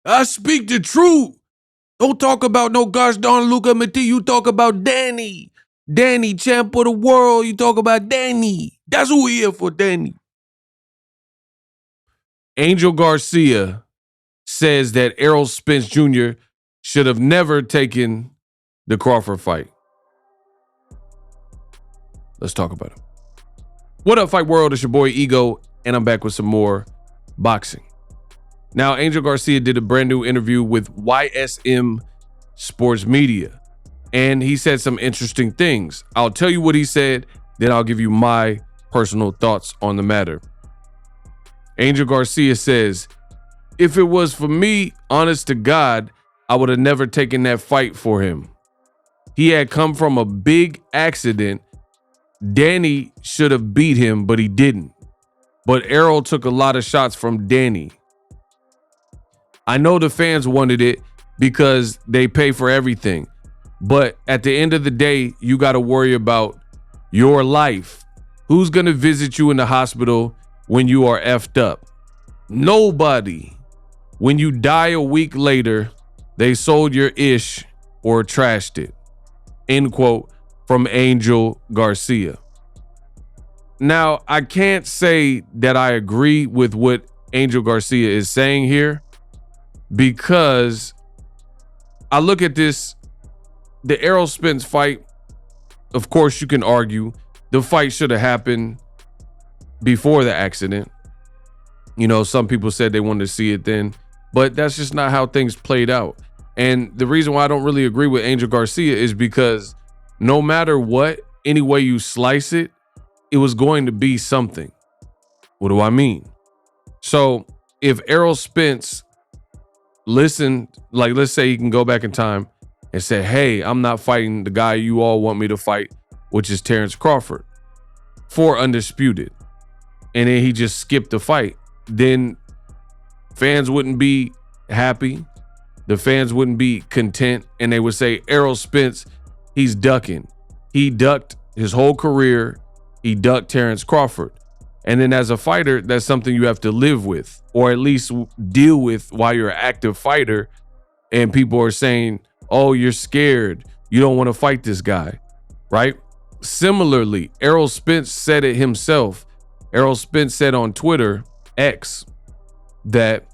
I speak the truth. Don't talk about no gosh darn Luca Mati. You talk about Danny. Danny, champ of the world. You talk about Danny. That's who we here for, Danny. Angel Garcia says that Errol Spence Jr. should have never taken the Crawford fight. Let's talk about it. What up, Fight World? It's your boy Ego, and I'm back with some more boxing. Now, Angel Garcia did a brand new interview with YSM Sports Media, and he said some interesting things. I'll tell you what he said, then I'll give you my personal thoughts on the matter. Angel Garcia says, if it was for me, honest to God, I would have never taken that fight for him. He had come from a big accident. Danny should have beat him, but he didn't. But Errol took a lot of shots from Danny. I know the fans wanted it because they pay for everything. But at the end of the day, you got to worry about your life. Who's going to visit you in the hospital when you are effed up? Nobody. When you die a week later, they sold your ish or trashed it. End quote from Angel Garcia. Now, I can't say that I agree with what Angel Garcia is saying here, because I look at this, the Errol Spence fight. Of course, you can argue the fight should have happened before the accident. You know, some people said they wanted to see it then, but that's just not how things played out. And the reason why I don't really agree with Angel Garcia is because no matter what, any way you slice it, it was going to be something. What do I mean? So if Errol Spence listened, like let's say he can go back in time and say, hey, I'm not fighting the guy you all want me to fight, which is Terence Crawford, for undisputed, and then he just skipped the fight, then fans wouldn't be happy. The fans wouldn't be content, and they would say, Errol Spence, he's ducking. He ducked his whole career. He ducked Terence Crawford. And then as a fighter, that's something you have to live with, or at least deal with while you're an active fighter. And people are saying, oh, you're scared. You don't want to fight this guy, right? Similarly, Errol Spence said it himself. Errol Spence said on Twitter, X, that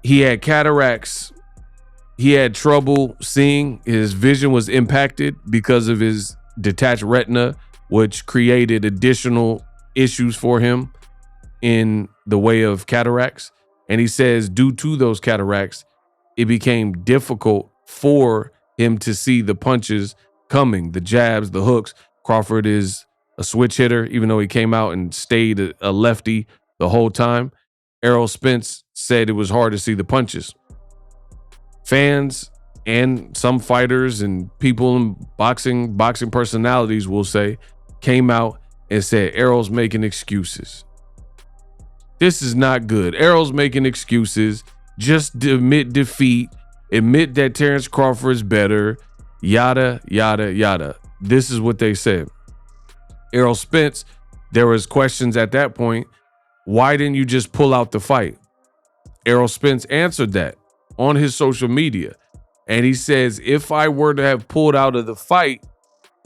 he had cataracts. He had trouble seeing. His vision was impacted because of his detached retina, which created additional issues for him in the way of cataracts. And he says due to those cataracts, it became difficult for him to see the punches coming, the jabs, the hooks. Crawford is a switch hitter, even though he came out and stayed a lefty the whole time. Errol Spence said it was hard to see the punches. Fans and some fighters and people in boxing personalities will say, came out and said, Errol's making excuses. This is not good. Errol's making excuses. Just admit defeat. Admit that Terence Crawford's better. Yada, yada, yada. This is what they said. Errol Spence, there was questions at that point. Why didn't you just pull out the fight? Errol Spence answered that on his social media. And he says, if I were to have pulled out of the fight,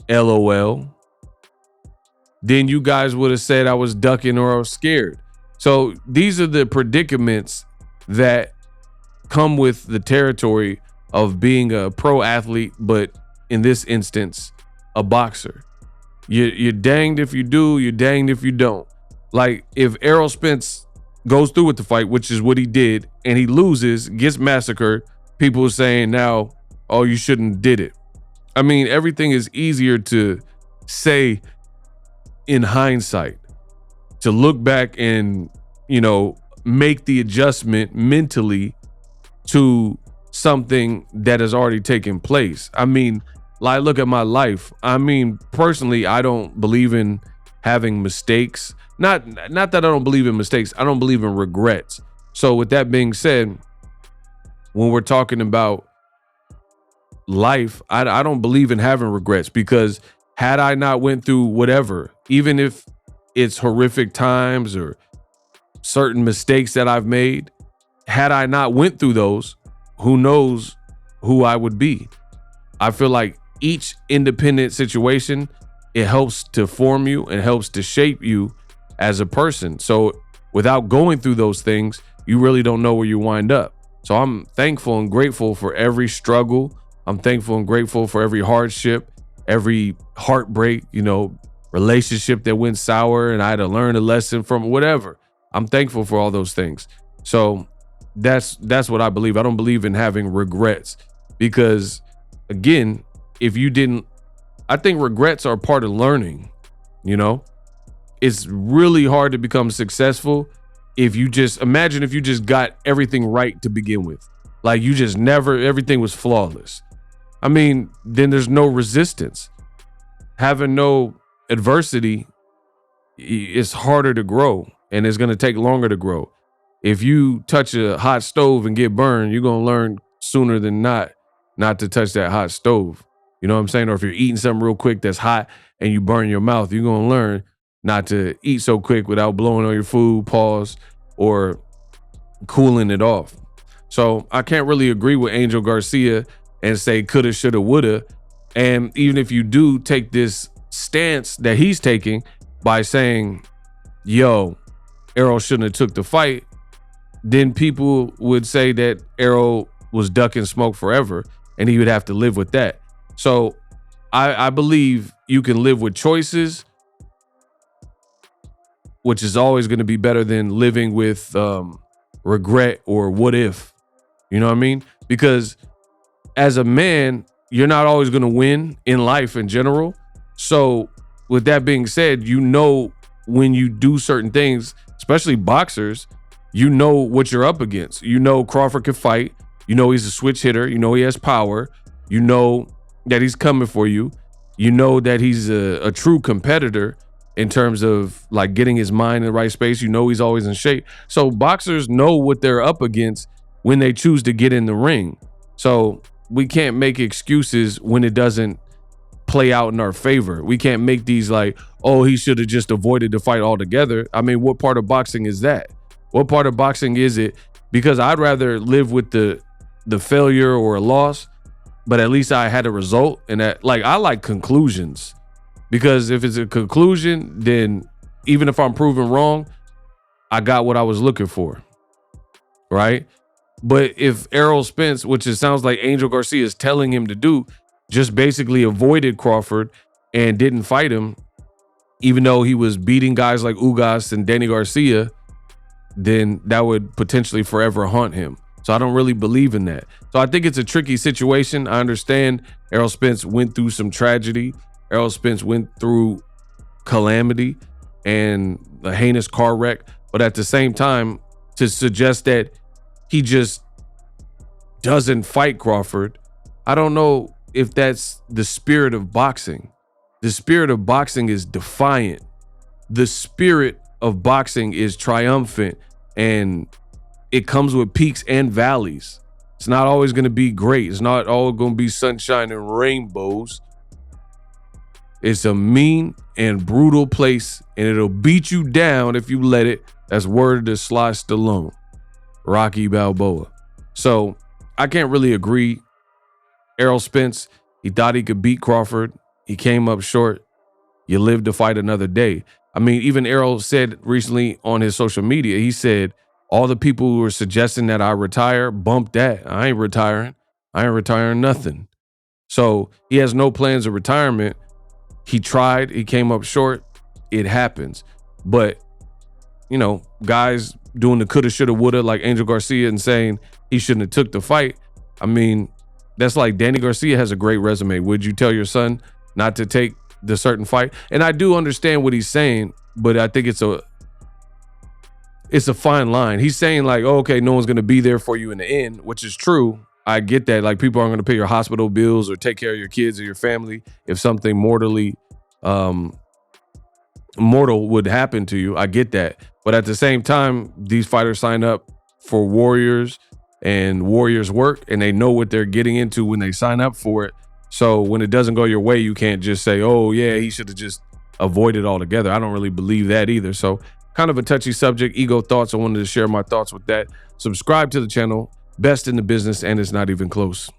LOL, then you guys would have said I was ducking or I was scared. So these are the predicaments that come with the territory of being a pro athlete, but in this instance, a boxer. You're danged if you do, you're danged if you don't. Like if Errol Spence goes through with the fight, which is what he did, and he loses, gets massacred, people are saying now, oh, you shouldn't did it. I mean, everything is easier to say in hindsight, to look back and, you know, make the adjustment mentally to something that has already taken place. I mean, like, look at my life. I mean, personally, I don't believe in having mistakes. Not that I don't believe in mistakes. I don't believe in regrets. So with that being said, when we're talking about life, I don't believe in having regrets, because had I not went through whatever, even if it's horrific times or certain mistakes that I've made, had I not went through those, who knows who I would be. I feel like each independent situation, it helps to form you and helps to shape you as a person. So without going through those things, you really don't know where you wind up. So I'm thankful and grateful for every struggle. I'm thankful and grateful for every hardship, every heartbreak, relationship that went sour and I had to learn a lesson from, whatever. I'm thankful for all those things. So that's what I believe. I don't believe in having regrets because, again, I think regrets are part of learning. It's really hard to become successful if you just got everything right to begin with. Like you just everything was flawless. I mean, then there's no resistance. Having no adversity, it's harder to grow and it's going to take longer to grow. If you touch a hot stove and get burned, you're going to learn sooner than not to touch that hot stove. You know what I'm saying? Or if you're eating something real quick that's hot and you burn your mouth, you're going to learn not to eat so quick without blowing on your food, pause, or cooling it off. So I can't really agree with Angel Garcia and say coulda, shoulda, woulda. And even if you do take this stance that he's taking by saying, yo, Errol shouldn't have took the fight, then people would say that Errol was ducking smoke forever and he would have to live with that. So I believe you can live with choices, which is always going to be better than living with regret or what if. You know what I mean? Because as a man, you're not always going to win in life in general. So with that being said, when you do certain things, especially boxers, what you're up against. Crawford can fight. He's a switch hitter. He has power. That he's coming for you. That he's a true competitor in terms of like getting his mind in the right space. He's always in shape. So boxers know what they're up against when they choose to get in the ring. So we can't make excuses when it doesn't play out in our favor. We can't make these like, oh, he should have just avoided the fight altogether. I mean, what part of boxing is that? What part of boxing is it? Because I'd rather live with the failure or a loss, but at least I had a result. And that, like, I like conclusions, because if it's a conclusion, then even if I'm proven wrong, I got what I was looking for, right? But if Errol Spence, which it sounds like Angel Garcia is telling him to do, just basically avoided Crawford and didn't fight him, even though he was beating guys like Ugas and Danny Garcia, then that would potentially forever haunt him. So I don't really believe in that. So I think it's a tricky situation. I understand Errol Spence went through some tragedy. Errol Spence went through calamity and a heinous car wreck. But at the same time, to suggest that he just doesn't fight Crawford, I don't know if that's the spirit of boxing. The spirit of boxing is defiant. The spirit of boxing is triumphant, and it comes with peaks and valleys. It's not always going to be great. It's not all going to be sunshine and rainbows. It's a mean and brutal place, and it'll beat you down if you let it. That's word to Sly Stallone, Rocky Balboa. So I can't really agree. Errol Spence, he thought he could beat Crawford. He came up short. You live to fight another day. I mean, even Errol said recently on his social media, he said, all the people who were suggesting that I retire, bump that. I ain't retiring. I ain't retiring nothing. So he has no plans of retirement. He tried. He came up short. It happens. But, you know, guys doing the coulda, shoulda, woulda like Angel Garcia and saying he shouldn't have took the fight. I mean, that's like Danny Garcia has a great resume. Would you tell your son not to take the certain fight? And I do understand what he's saying, but I think it's a fine line. He's saying like, oh, okay, no one's going to be there for you in the end, which is true. I get that. Like, people aren't going to pay your hospital bills or take care of your kids or your family if something mortal would happen to you. I get that. But at the same time, these fighters sign up for warriors and warriors work, and they know what they're getting into when they sign up for it. So when it doesn't go your way, you can't just say, oh yeah, he should have just avoided altogether. I don't really believe that either. So Kind of a touchy subject, ego thoughts. I wanted to share my thoughts with that. Subscribe to the channel. Best in the business, and it's not even close.